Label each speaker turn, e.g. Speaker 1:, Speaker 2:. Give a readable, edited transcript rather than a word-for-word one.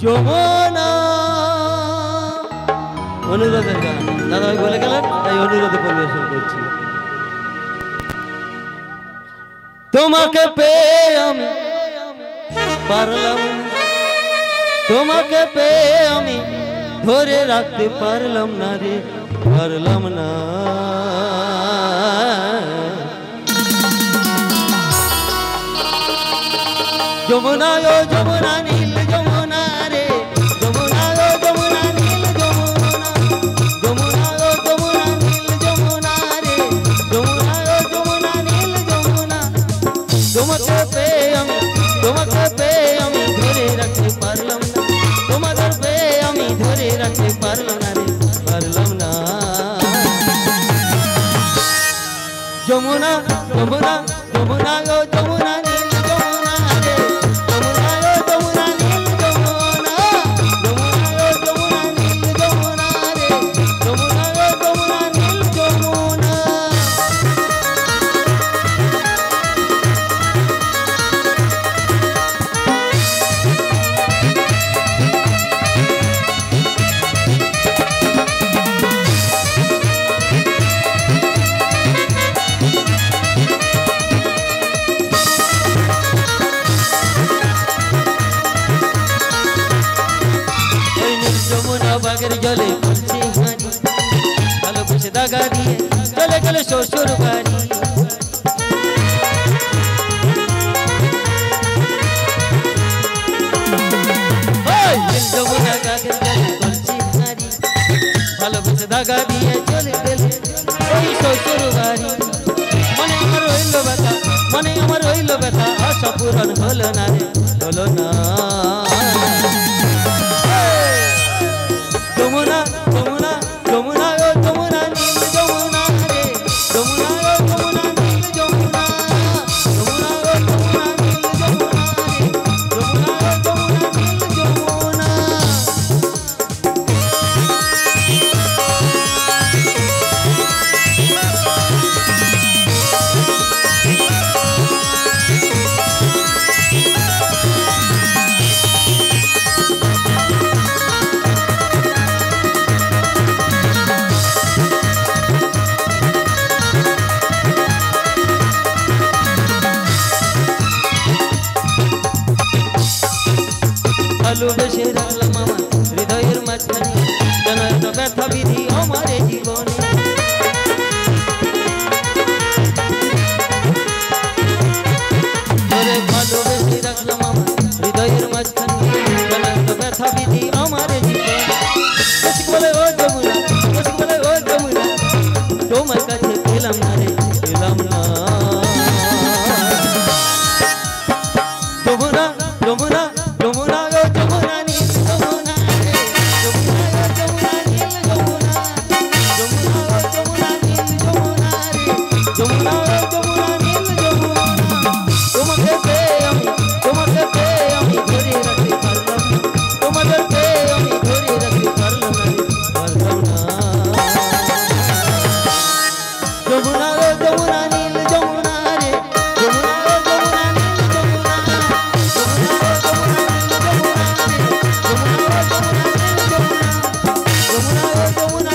Speaker 1: যমুনা অনুরোধের গান দাদা ভাই বলে গেলেন তাই অনুরোধে পরিবেশন করছি। তোমাকে পেয়ে আমি পারলাম, তোমাকে পেয়ে আমি ধরে রাখতে পারলাম না রে, পারলাম না। যমুনা ও যমুনা নীল যমুনা রে, যমুনা ও যমুনা নীল যমুনা, যমুনা ও যমুনা নীল যমুনা রে, যমুনা ও যমুনা নীল যমুনা। তোমাকে পেয়ে আমি ধরে রাখতে পারলাম না, তোমাকে পেয়ে আমি ধরে রাখতে পারলাম না রে, পারলাম না। যমুনা যমুনা যমুনা ও যমুনা নীল যমুনা রে, যমুনা ও যমুনা নীল যমুনা, যমুনা ও যমুনা নীল যমুনা রে, যমুনা ও যমুনা নীল যমুনা। বাগের জলে পড়ছে হানি, ভালোবেসে দাগা দিয়ে চলে গেলে শ্বশুর বাড়ি। যমুনা বাগের জলে পড়ছে হানি, ভালোবেসে দাগা দিয়ে চলে গেলে ওই শ্বশুর বাড়ি। মনে আমার হইল ব্যথা, মনে আমার হইল ব্যথা, আশা পূরণ হলো না রে, হলো না। যমুনা যমুনা যমুনা ও যমুনা নীল যমুনা রে, যমুনা ও যমুনা নীল যমুনা, যমুনা ও যমুনা নীল যমুনা রে, যমুনা ও যমুনা নীল যমুনা। ভালোবেসে রাখলাম আমার হৃদয়ের মাঝখানে, যেন একটা ব্যথা বিধি আমার জীবনে। ভালোবেসে রাখলাম আমার হৃদয়ের মাঝখানে, যেন একটা ব্যথা বিধি আমার জীবনে। বলে ও যমুনা, বলে ও যমুনা, তোমার কাছে পেলাম না রে, পেলাম না। যমুনা যমুনা যমুনা ও যমুনা নীল যমুনা রে, যমুনা ও যমুনা নীল যমুনা, যমুনা ও যমুনা নীল যমুনা রে, যমুনা ও যমুনা নীল যমুনা। তোমাকে পেয়ে আমি ধরে রাখতে পারলাম না, তোমাকে পেয়ে আমি ধরে রাখতে পারলাম না রে, পারলাম না। যমুনা ও যমুনা নীল যমুনা রে, যমুনা ও যমুনা নীল যমুনা, যমুনা ও যমুনা নীল যমুনা রে, যমুনা ও যমুনা নীল যমুনা, যমুনা ও যমুনা